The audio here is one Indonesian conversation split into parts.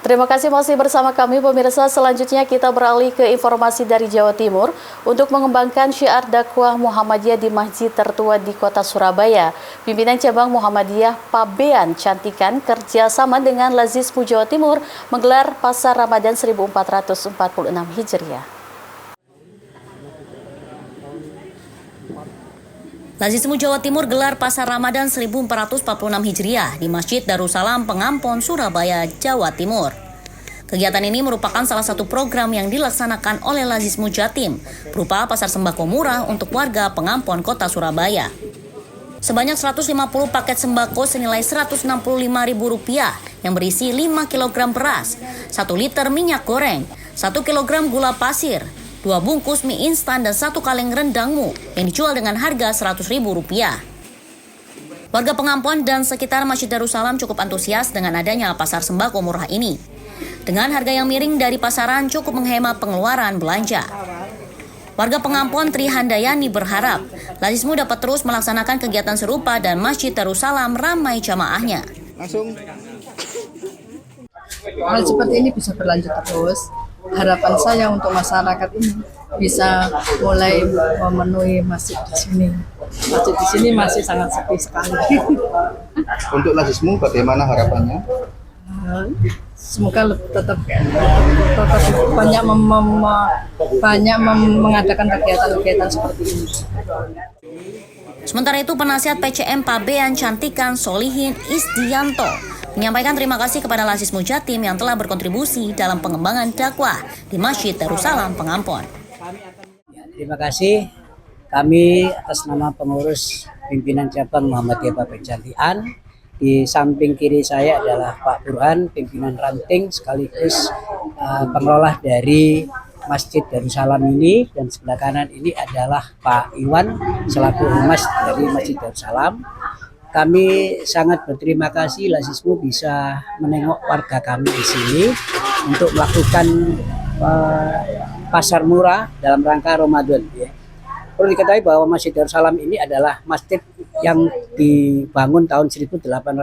Terima kasih masih bersama kami pemirsa. Selanjutnya kita beralih ke informasi dari Jawa Timur untuk mengembangkan syiar dakwah Muhammadiyah di masjid tertua di kota Surabaya. Pimpinan cabang Muhammadiyah Pabean Cantikan kerjasama dengan Lazismu Jawa Timur menggelar Pasar Ramadan 1446 Hijriah. Lazismu Jawa Timur gelar Pasar Ramadan 1446 Hijriah di Masjid Darussalam Pengampon, Surabaya, Jawa Timur. Kegiatan ini merupakan salah satu program yang dilaksanakan oleh Lazismu Jatim, berupa pasar sembako murah untuk warga Pengampon, Kota Surabaya. Sebanyak 150 paket sembako senilai Rp165.000 yang berisi 5 kg beras, 1 liter minyak goreng, 1 kg gula pasir, 2 bungkus mie instan dan 1 kaleng rendangmu yang dijual dengan harga Rp100.000. Warga Pengampon dan sekitar Masjid Darussalam cukup antusias dengan adanya pasar sembako murah ini. Dengan harga yang miring dari pasaran cukup menghemat pengeluaran belanja. Warga Pengampon Tri Handayani berharap Lazismu dapat terus melaksanakan kegiatan serupa dan Masjid Darussalam ramai jamaahnya. Hal seperti ini bisa berlanjut terus. Harapan saya untuk masyarakat ini bisa mulai memenuhi masjid di sini. Masjid di sini masih sangat sepi sekali. Untuk Lazismu bagaimana harapannya? Semoga tetap banyak mengadakan kegiatan-kegiatan seperti ini. Sementara itu, penasihat PCM Pabean Cantikan Solihin Isdianto menyampaikan terima kasih kepada Lazismu Jatim yang telah berkontribusi dalam pengembangan dakwah di Masjid Darussalam Pengampon. Terima kasih kami atas nama pengurus pimpinan cabang Muhammadiyah Pabean Cantikan. Di samping kiri saya adalah Pak Burhan, pimpinan ranting sekaligus pengelola dari Masjid Darussalam ini, dan sebelah kanan ini adalah Pak Iwan selaku humas dari Masjid Darussalam. Kami sangat berterima kasih Lazismu bisa menengok warga kami di sini untuk melakukan pasar murah dalam rangka Ramadan. Ya. Perlu diketahui bahwa Masjid Darussalam ini adalah masjid yang dibangun tahun 1870,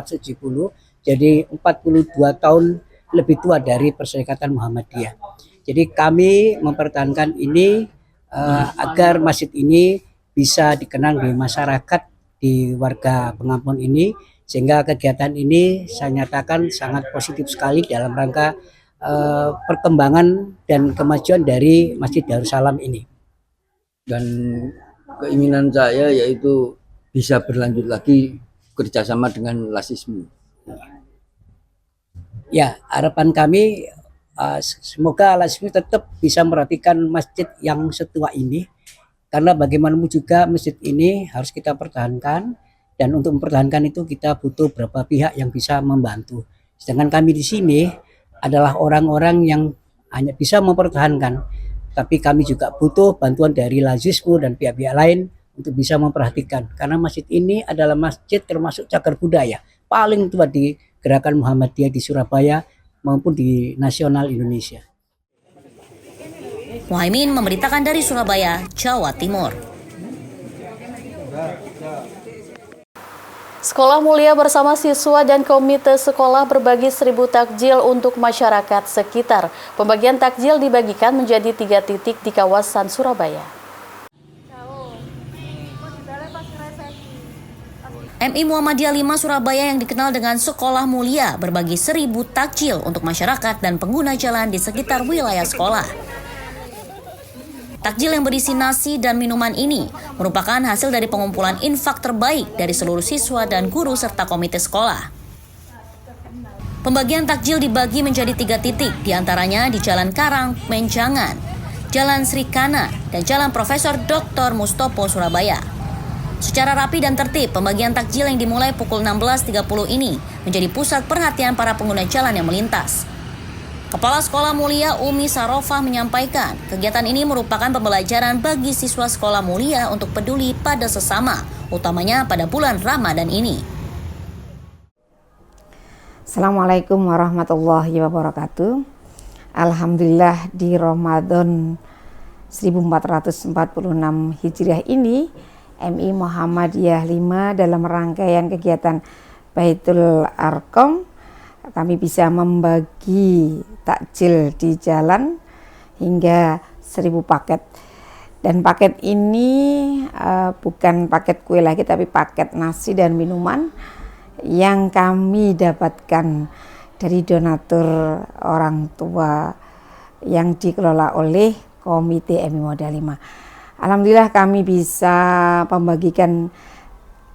jadi 42 tahun lebih tua dari Perserikatan Muhammadiyah. Jadi kami mempertahankan ini agar masjid ini bisa dikenal di masyarakat, di warga Pengampon ini, sehingga kegiatan ini saya nyatakan sangat positif sekali dalam rangka perkembangan dan kemajuan dari Masjid Darussalam ini. Dan keinginan saya yaitu bisa berlanjut lagi kerjasama dengan Lazismu. Ya, harapan kami semoga Lazismu tetap bisa memperhatikan masjid yang setua ini. Karena bagaimanapun juga masjid ini harus kita pertahankan, dan untuk mempertahankan itu kita butuh beberapa pihak yang bisa membantu. Sedangkan kami di sini adalah orang-orang yang hanya bisa mempertahankan, tapi kami juga butuh bantuan dari Lazismu dan pihak-pihak lain untuk bisa memperhatikan. Karena masjid ini adalah masjid termasuk cagar budaya paling tua di Gerakan Muhammadiyah di Surabaya maupun di nasional Indonesia. Muhaimin memberitakan dari Surabaya, Jawa Timur. Sekolah Mulia bersama siswa dan komite sekolah berbagi 1.000 takjil untuk masyarakat sekitar. Pembagian takjil dibagikan menjadi 3 titik di kawasan Surabaya. MI Muhammadiyah 5 Surabaya yang dikenal dengan Sekolah Mulia berbagi 1.000 takjil untuk masyarakat dan pengguna jalan di sekitar wilayah sekolah. Takjil yang berisi nasi dan minuman ini merupakan hasil dari pengumpulan infak terbaik dari seluruh siswa dan guru serta komite sekolah. Pembagian takjil dibagi menjadi 3 titik, diantaranya di Jalan Karang, Menjangan, Jalan Sri Kana, dan Jalan Profesor Dr. Mustopo, Surabaya. Secara rapi dan tertib, pembagian takjil yang dimulai pukul 16.30 ini menjadi pusat perhatian para pengguna jalan yang melintas. Kepala Sekolah Mulia Umi Sarofah menyampaikan, kegiatan ini merupakan pembelajaran bagi siswa Sekolah Mulia untuk peduli pada sesama, utamanya pada bulan Ramadan ini. Assalamualaikum warahmatullahi wabarakatuh. Alhamdulillah di Ramadan 1446 Hijriah ini, MI Muhammadiyah 5 dalam rangkaian kegiatan Baitul Arqam kami bisa membagi takjil di jalan hingga 1000 paket. Dan paket ini bukan paket kue lagi, tapi paket nasi dan minuman yang kami dapatkan dari donatur orang tua yang dikelola oleh Komite MI Moda 5. Alhamdulillah kami bisa membagikan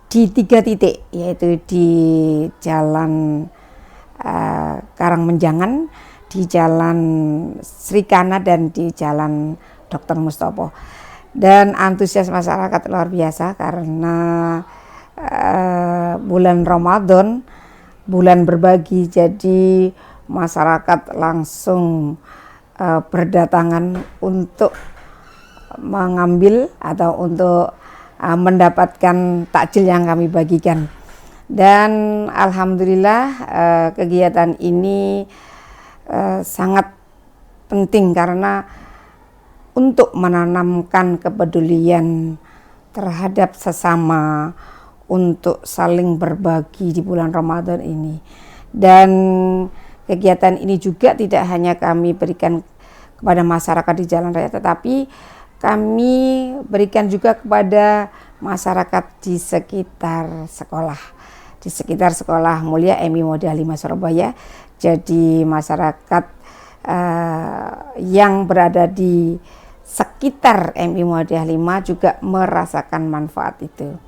di 3 titik, yaitu di Jalan Karangmenjangan, di Jalan Srikana, dan di Jalan Dr. Mustopo. Dan antusias masyarakat luar biasa karena bulan Ramadan, bulan berbagi, jadi masyarakat langsung berdatangan untuk mengambil atau untuk mendapatkan takjil yang kami bagikan. Dan alhamdulillah kegiatan ini sangat penting karena untuk menanamkan kepedulian terhadap sesama, untuk saling berbagi di bulan Ramadan ini. Dan kegiatan ini juga tidak hanya kami berikan kepada masyarakat di jalan raya, tetapi kami berikan juga kepada masyarakat di sekitar sekolah. Di sekitar sekolah mulia MI Moda 5 Surabaya. Jadi masyarakat yang berada di sekitar MI Moda 5 juga merasakan manfaat itu.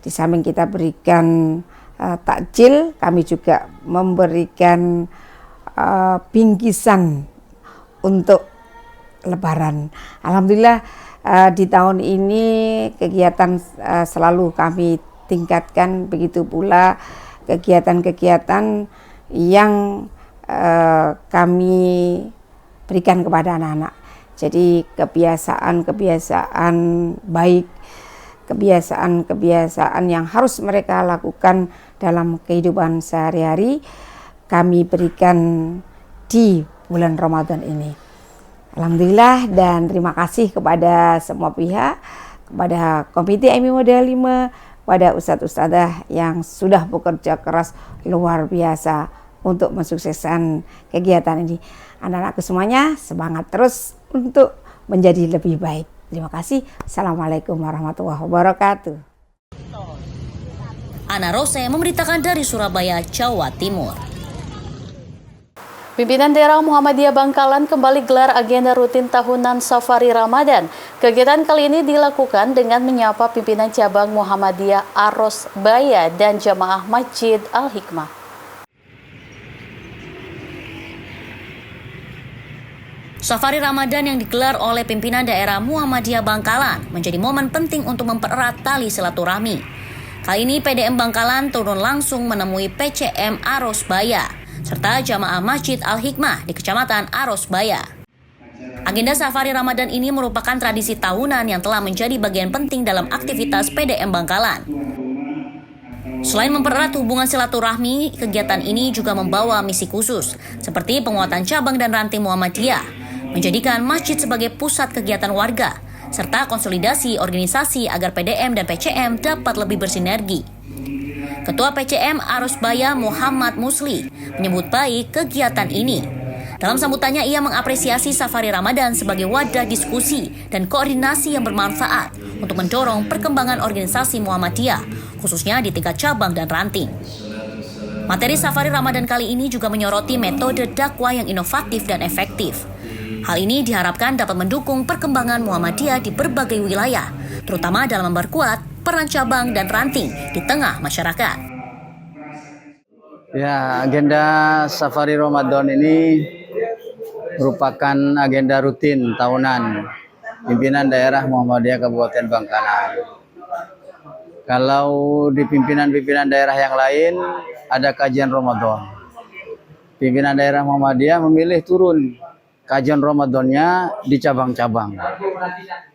Di samping kita berikan takjil, kami juga memberikan bingkisan untuk Lebaran. Alhamdulillah di tahun ini kegiatan selalu kami tingkatkan, begitu pula kegiatan-kegiatan yang kami berikan kepada anak-anak. Jadi kebiasaan-kebiasaan baik, kebiasaan-kebiasaan yang harus mereka lakukan dalam kehidupan sehari-hari kami berikan di bulan Ramadan ini. Alhamdulillah, dan terima kasih kepada semua pihak, kepada Komite MI Moda 5, pada ustadz-ustadzah yang sudah bekerja keras luar biasa untuk mensukseskan kegiatan ini. Anak-anakku semuanya semangat terus untuk menjadi lebih baik. Terima kasih. Assalamualaikum warahmatullahi wabarakatuh. Ana Rose memberitakan dari Surabaya, Jawa Timur. Pimpinan Daerah Muhammadiyah Bangkalan kembali gelar agenda rutin tahunan Safari Ramadan. Kegiatan kali ini dilakukan dengan menyapa pimpinan cabang Muhammadiyah Aros Baya dan jamaah Masjid Al-Hikmah. Safari Ramadan yang digelar oleh pimpinan daerah Muhammadiyah Bangkalan menjadi momen penting untuk mempererat tali silaturahmi. Kali ini PDM Bangkalan turun langsung menemui PCM Aros Baya serta jamaah Masjid Al-Hikmah di Kecamatan Aros Baya. Agenda Safari Ramadan ini merupakan tradisi tahunan yang telah menjadi bagian penting dalam aktivitas PDM Bangkalan. Selain mempererat hubungan silaturahmi, kegiatan ini juga membawa misi khusus, seperti penguatan cabang dan ranting Muhammadiyah, menjadikan masjid sebagai pusat kegiatan warga, serta konsolidasi organisasi agar PDM dan PCM dapat lebih bersinergi. Ketua PCM Aros Baya Muhammad Musli menyebut baik kegiatan ini. Dalam sambutannya ia mengapresiasi Safari Ramadan sebagai wadah diskusi dan koordinasi yang bermanfaat untuk mendorong perkembangan organisasi Muhammadiyah, khususnya di tingkat cabang dan ranting. Materi Safari Ramadan kali ini juga menyoroti metode dakwah yang inovatif dan efektif. Hal ini diharapkan dapat mendukung perkembangan Muhammadiyah di berbagai wilayah, terutama dalam memperkuat peran cabang dan ranting di tengah masyarakat. Ya, agenda Safari Ramadan ini merupakan agenda rutin tahunan pimpinan daerah Muhammadiyah Kabupaten Bangkalan. Kalau di pimpinan-pimpinan daerah yang lain ada kajian Ramadan. Pimpinan daerah Muhammadiyah memilih turun kajian Ramadannya di cabang-cabang,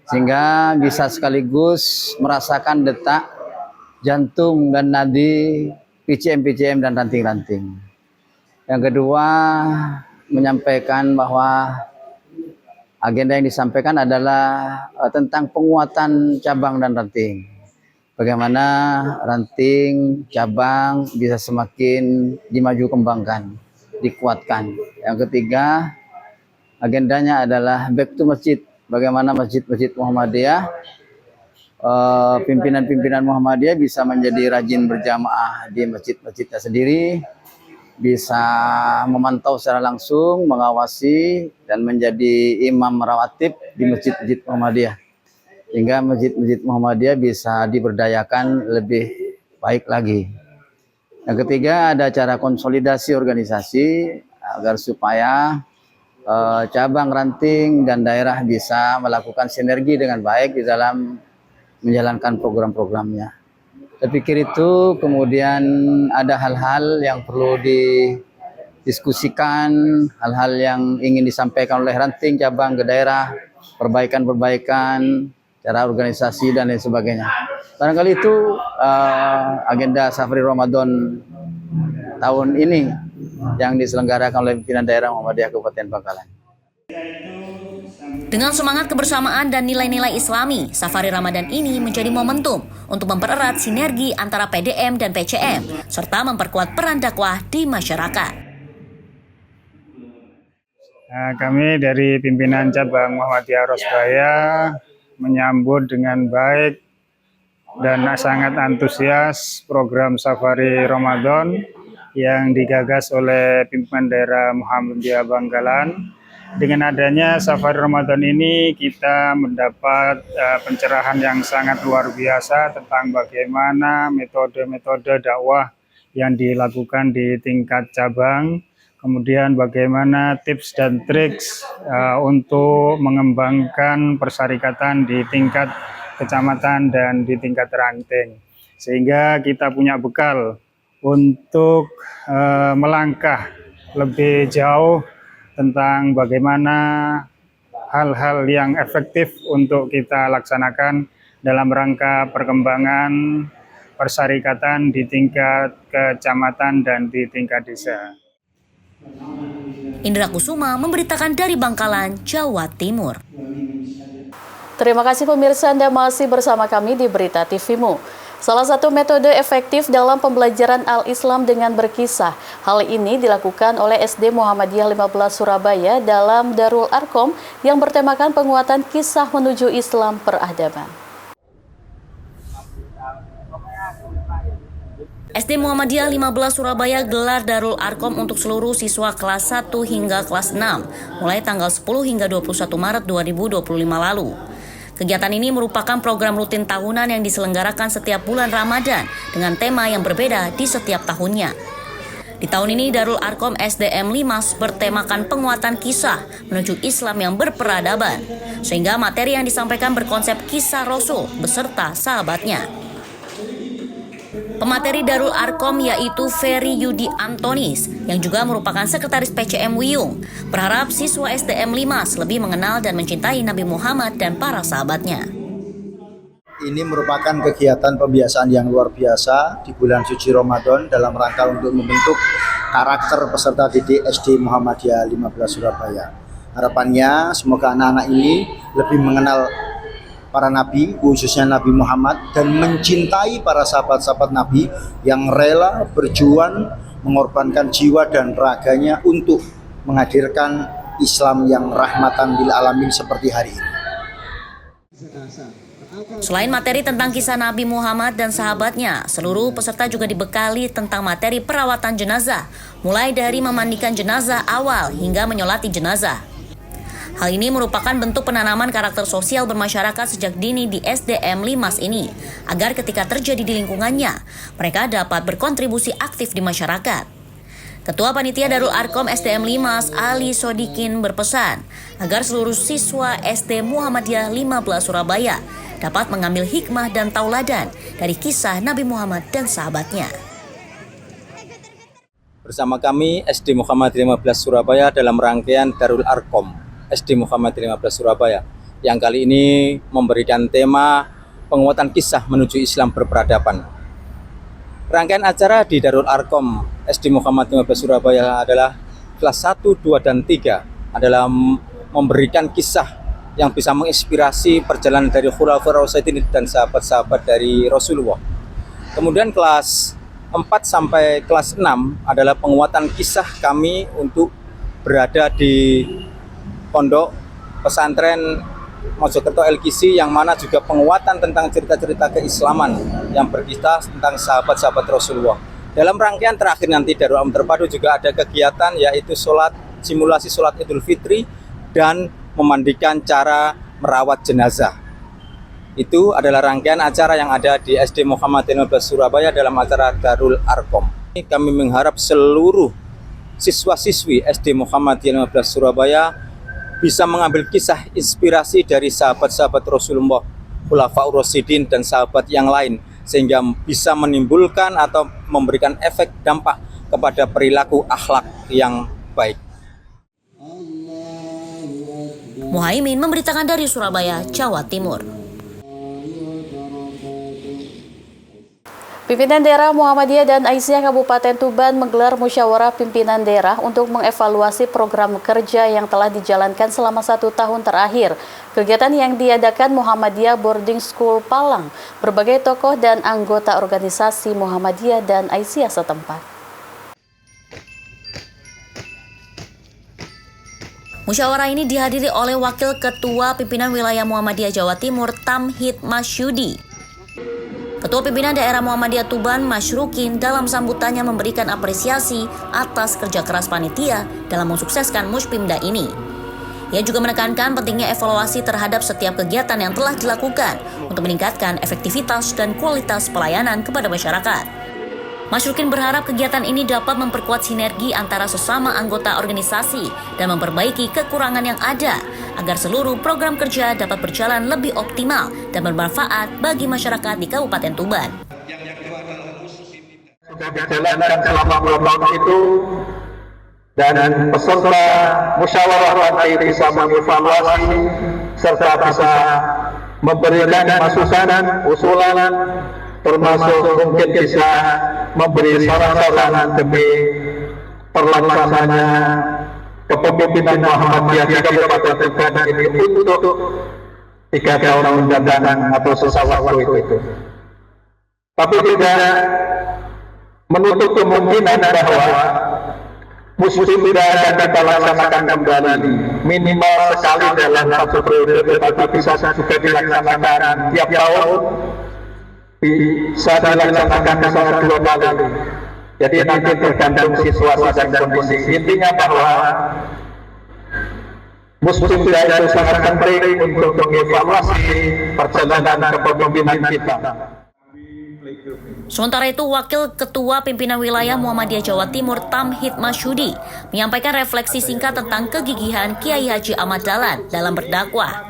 sehingga bisa sekaligus merasakan detak jantung dan nadi PCM dan ranting-ranting. Yang kedua, menyampaikan bahwa agenda yang disampaikan adalah tentang penguatan cabang dan ranting. Bagaimana ranting, cabang bisa semakin dimaju kembangkan. dikuatkan. Yang ketiga, agendanya adalah back to masjid. Bagaimana masjid-masjid Muhammadiyah, pimpinan-pimpinan Muhammadiyah bisa menjadi rajin berjamaah di masjid-masjidnya sendiri, bisa memantau secara langsung, mengawasi, dan menjadi imam rawatib di masjid-masjid Muhammadiyah. Sehingga masjid-masjid Muhammadiyah bisa diberdayakan lebih baik lagi. Yang ketiga, ada cara konsolidasi organisasi agar supaya cabang, ranting, dan daerah bisa melakukan sinergi dengan baik di dalam menjalankan program-programnya. Saya pikir itu. Kemudian ada hal-hal yang perlu didiskusikan, hal-hal yang ingin disampaikan oleh ranting, cabang ke daerah, perbaikan-perbaikan, cara organisasi, dan lain sebagainya. Barangkali itu agenda Safari Ramadan tahun ini yang diselenggarakan oleh pimpinan daerah Muhammadiyah Kabupaten Bangkalan. Dengan semangat kebersamaan dan nilai-nilai Islami, Safari Ramadan ini menjadi momentum untuk mempererat sinergi antara PDM dan PCM, serta memperkuat peran dakwah di masyarakat. Kami dari pimpinan cabang Muhammadiyah Rosbaya menyambut dengan baik dan sangat antusias program Safari Ramadan yang digagas oleh pimpinan daerah Muhammadiyah Bangkalan. Dengan adanya Safari Ramadan ini kita mendapat pencerahan yang sangat luar biasa tentang bagaimana metode-metode dakwah yang dilakukan di tingkat cabang, kemudian bagaimana tips dan triks untuk mengembangkan persyarikatan di tingkat kecamatan dan di tingkat ranting, sehingga kita punya bekal untuk melangkah lebih jauh tentang bagaimana hal-hal yang efektif untuk kita laksanakan dalam rangka perkembangan persyarikatan di tingkat kecamatan dan di tingkat desa. Indra Kusuma memberitakan dari Bangkalan, Jawa Timur. Terima kasih pemirsa, Anda masih bersama kami di Berita TV-mu. Salah satu metode efektif dalam pembelajaran Al-Islam dengan berkisah. Hal ini dilakukan oleh SD Muhammadiyah 15 Surabaya dalam Darul Arkom yang bertemakan penguatan kisah menuju Islam peradaban. SD Muhammadiyah 15 Surabaya gelar Darul Arkom untuk seluruh siswa kelas 1 hingga kelas 6, mulai tanggal 10 hingga 21 Maret 2025 lalu. Kegiatan ini merupakan program rutin tahunan yang diselenggarakan setiap bulan Ramadan dengan tema yang berbeda di setiap tahunnya. Di tahun ini Darul Arkom SDM 5 bertemakan penguatan kisah menuju Islam yang berperadaban, sehingga materi yang disampaikan berkonsep kisah Rasul beserta sahabatnya. Pemateri Darul Arkom yaitu Ferry Yudi Antonis yang juga merupakan sekretaris PCM Wiyung berharap siswa SDM 5 lebih mengenal dan mencintai Nabi Muhammad dan para sahabatnya. Ini merupakan kegiatan pembiasaan yang luar biasa di bulan suci Ramadan dalam rangka untuk membentuk karakter peserta didik SD Muhammadiyah 15 Surabaya. Harapannya semoga anak-anak ini lebih mengenal para nabi, khususnya Nabi Muhammad, dan mencintai para sahabat-sahabat Nabi yang rela berjuang mengorbankan jiwa dan raganya untuk menghadirkan Islam yang rahmatan lil alamin seperti hari ini. Selain materi tentang kisah Nabi Muhammad dan sahabatnya, seluruh peserta juga dibekali tentang materi perawatan jenazah, mulai dari memandikan jenazah awal hingga menyolati jenazah. Hal ini merupakan bentuk penanaman karakter sosial bermasyarakat sejak dini di SDM 5 ini, agar ketika terjadi di lingkungannya, mereka dapat berkontribusi aktif di masyarakat. Ketua Panitia Darul Arkom SDM 5 Ali Sodikin berpesan agar seluruh siswa SD Muhammadiyah 15 Surabaya dapat mengambil hikmah dan tauladan dari kisah Nabi Muhammad dan sahabatnya. Bersama kami SD Muhammadiyah 15 Surabaya dalam rangkaian Darul Arkom SD Muhammadiyah 15 Surabaya yang kali ini memberikan tema penguatan kisah menuju Islam berperadaban. Rangkaian acara di Darul Arkom SD Muhammadiyah 15 Surabaya adalah kelas 1, 2, dan 3 adalah memberikan kisah yang bisa menginspirasi perjalanan dari Khulafaur Rasyidin dan sahabat-sahabat dari Rasulullah. Kemudian kelas 4 sampai kelas 6 adalah penguatan kisah kami untuk berada di pondok pesantren Mojokerto LKC, yang mana juga penguatan tentang cerita-cerita keislaman yang berkisah tentang sahabat-sahabat Rasulullah. Dalam rangkaian terakhir nanti Darul Alam Terpadu juga ada kegiatan yaitu simulasi sholat Idul Fitri dan memandikan cara merawat jenazah. Itu adalah rangkaian acara yang ada di SD Muhammadiyah 15 Surabaya dalam acara Darul Arkom. Kami mengharap seluruh siswa-siswi SD Muhammadiyah 15 Surabaya bisa mengambil kisah inspirasi dari sahabat-sahabat Rasulullah, Khulafaur Rasyidin dan sahabat yang lain, sehingga bisa menimbulkan atau memberikan efek dampak kepada perilaku akhlak yang baik. Muhaimin memberitakan dari Surabaya, Jawa Timur. Pimpinan Daerah Muhammadiyah dan Aisyah Kabupaten Tuban menggelar musyawarah pimpinan daerah untuk mengevaluasi program kerja yang telah dijalankan selama 1 tahun terakhir. Kegiatan yang diadakan Muhammadiyah Boarding School Palang, berbagai tokoh dan anggota organisasi Muhammadiyah dan Aisyah setempat. Musyawarah ini dihadiri oleh Wakil Ketua Pimpinan Wilayah Muhammadiyah Jawa Timur Tamhid Masyudi. Ketua Pimpinan Daerah Muhammadiyah Tuban Masyrukin dalam sambutannya memberikan apresiasi atas kerja keras panitia dalam mensukseskan Muspimda ini. Ia juga menekankan pentingnya evaluasi terhadap setiap kegiatan yang telah dilakukan untuk meningkatkan efektivitas dan kualitas pelayanan kepada masyarakat. Masyrukin berharap kegiatan ini dapat memperkuat sinergi antara sesama anggota organisasi dan memperbaiki kekurangan yang ada agar seluruh program kerja dapat berjalan lebih optimal dan bermanfaat bagi masyarakat di Kabupaten Tuban. Sudah dijalankan selama 2 tahun itu, dan peserta musyawarah nanti bisa mengevaluasi serta bisa memberikan masukan, usulan, termasuk mungkin bisa memberi saran-saran demi terlaksananya kepemimpinan Muhammadiyah di Kabupaten Tuban ini untuk 3 tahun mendatang atau sisa waktu itu. Tapi tidak menutup kemungkinan bahwa Muspimda akan kita laksanakan kembali minimal sekali dalam 1 periode, tetapi bisa juga dilaksanakan tiap tahun, bisa dilaksanakan misalnya 2 kali. Jadi nanti tergantung situasi dan kondisi. Intinya bahwa Muspimda itu sangat penting untuk mengevaluasi perjalanan kepemimpinan kita. Sementara itu, Wakil Ketua Pimpinan Wilayah Muhammadiyah Jawa Timur Tamhid Masyudi menyampaikan refleksi singkat tentang kegigihan Kiai Haji Ahmad Dahlan dalam berdakwah.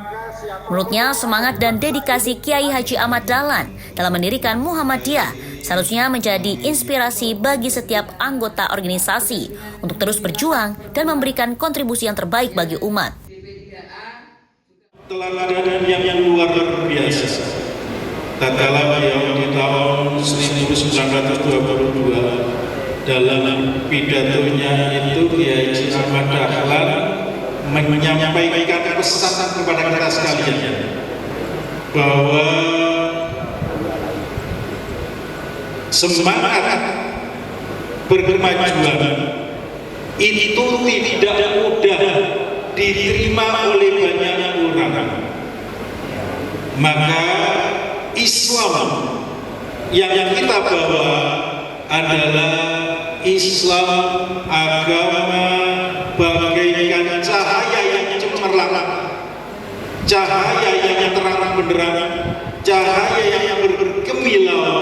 Menurutnya, semangat dan dedikasi Kiai Haji Ahmad Dahlan dalam mendirikan Muhammadiyah seharusnya menjadi inspirasi bagi setiap anggota organisasi untuk terus berjuang dan memberikan kontribusi yang terbaik bagi umat. Teladan yang luar biasa. Tatkala beliau di tahun 1922 dalam pidatonya itu Kiai Haji Ahmad Dahlan menyampaikan pesan kepada kita sekalian bahwa semangat berkemajuan itu tidak mudah diterima oleh banyak orang. Maka Islam yang kita bawa adalah Islam agama bagaikan cahaya yang cemerlang, cahaya yang terang benderang, cahaya yang berkilau,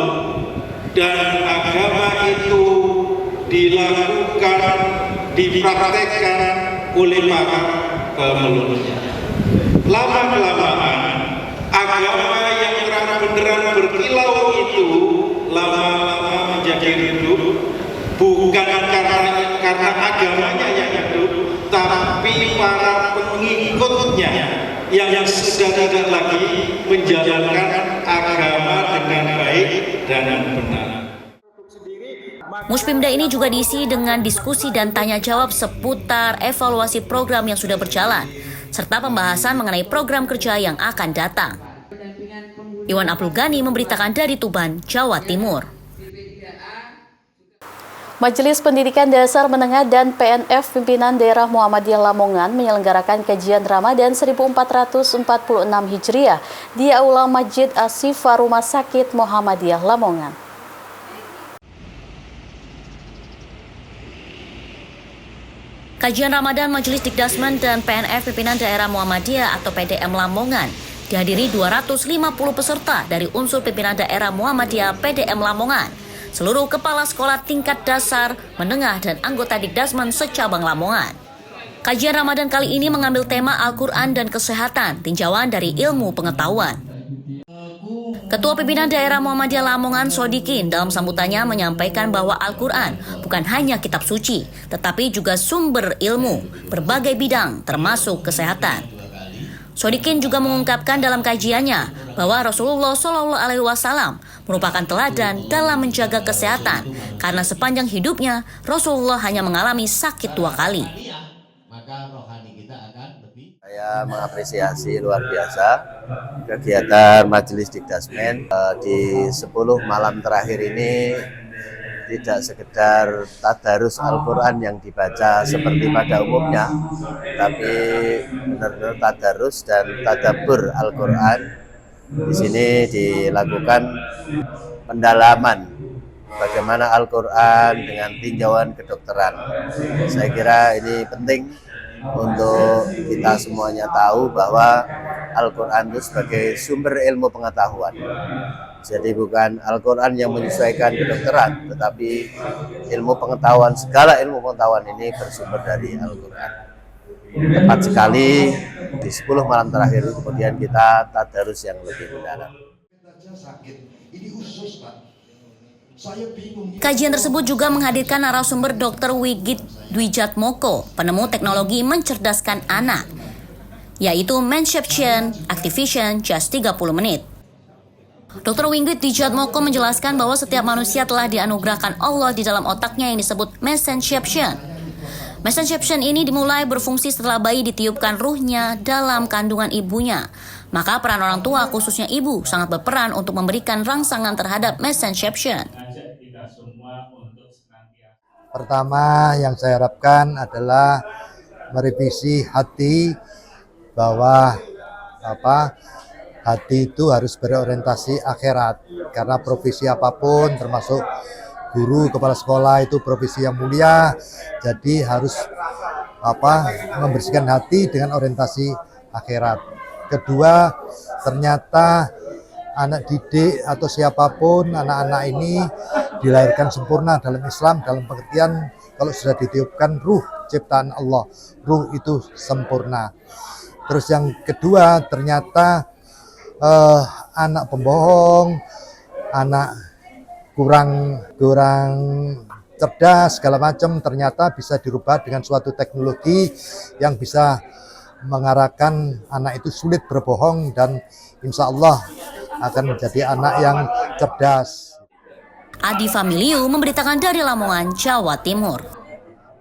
dan agama itu dilakukan, dipraktekkan oleh para pemeluknya. Lama-kelamaan agama yang terang benderang berkilau itu lama-lama menjadi redup, bukan karena agamanya yang redup, tapi para pengikutnya yang sudah tidak lagi menjalankan agama dengan baik dan benar. Muspimda ini juga diisi dengan diskusi dan tanya jawab seputar evaluasi program yang sudah berjalan, serta pembahasan mengenai program kerja yang akan datang. Iwan Abdul Ghani memberitakan dari Tuban, Jawa Timur. Majelis Pendidikan Dasar Menengah dan PNF Pimpinan Daerah Muhammadiyah Lamongan menyelenggarakan kajian Ramadan 1446 Hijriah di Aula Masjid Ashifa Rumah Sakit Muhammadiyah Lamongan. Kajian Ramadan Majelis Dikdasmen dan PNF Pimpinan Daerah Muhammadiyah atau PDM Lamongan dihadiri 250 peserta dari unsur pimpinan daerah Muhammadiyah PDM Lamongan, seluruh kepala sekolah tingkat dasar, menengah, dan anggota Dikdasmen secabang Lamongan. Kajian Ramadan kali ini mengambil tema Al-Quran dan Kesehatan, tinjauan dari ilmu pengetahuan. Ketua Pimpinan Daerah Muhammadiyah Lamongan Sodikin dalam sambutannya menyampaikan bahwa Al-Quran bukan hanya kitab suci, tetapi juga sumber ilmu, berbagai bidang, termasuk kesehatan. Sodikin juga mengungkapkan dalam kajiannya bahwa Rasulullah SAW merupakan teladan dalam menjaga kesehatan karena sepanjang hidupnya Rasulullah hanya mengalami sakit 2 kali. Saya mengapresiasi luar biasa kegiatan Majelis Dikdasmen di 10 malam terakhir ini. Tidak sekedar tadarus Al-Quran yang dibaca seperti pada umumnya, tapi benar-benar tadarus dan tadabbur Al-Quran. Di sini dilakukan pendalaman bagaimana Al-Quran dengan tinjauan kedokteran. Saya kira ini penting untuk kita semuanya tahu bahwa Al-Quran itu sebagai sumber ilmu pengetahuan. Jadi bukan Al-Quran yang menyesuaikan kedokteran, tetapi ilmu pengetahuan, segala ilmu pengetahuan ini bersumber dari Al-Quran. Tepat sekali di 10 malam terakhir kemudian kita tadarus yang lebih mendalam. Kajian tersebut juga menghadirkan narasumber Dr. Wigit Dwijatmoko, penemu teknologi mencerdaskan anak, yaitu Menception Activation just 30 menit. Dr. Wigit Dwijatmoko menjelaskan bahwa setiap manusia telah dianugerahkan Allah di dalam otaknya yang disebut Menception. Menception ini dimulai berfungsi setelah bayi ditiupkan ruhnya dalam kandungan ibunya. Maka peran orang tua, khususnya ibu, sangat berperan untuk memberikan rangsangan terhadap Menception. Pertama yang saya harapkan adalah merevisi hati, bahwa hati itu harus berorientasi akhirat, karena profesi apapun termasuk guru, kepala sekolah itu profesi yang mulia, jadi harus membersihkan hati dengan orientasi akhirat. Kedua, ternyata anak didik atau siapapun, anak-anak ini dilahirkan sempurna dalam Islam, dalam pengertian kalau sudah ditiupkan ruh ciptaan Allah, ruh itu sempurna. Terus yang kedua, ternyata anak pembohong, anak kurang cerdas segala macam ternyata bisa dirubah dengan suatu teknologi yang bisa mengarahkan anak itu sulit berbohong dan insya Allah akan menjadi anak yang cerdas. Adi Familiu memberitakan dari Lamongan, Jawa Timur.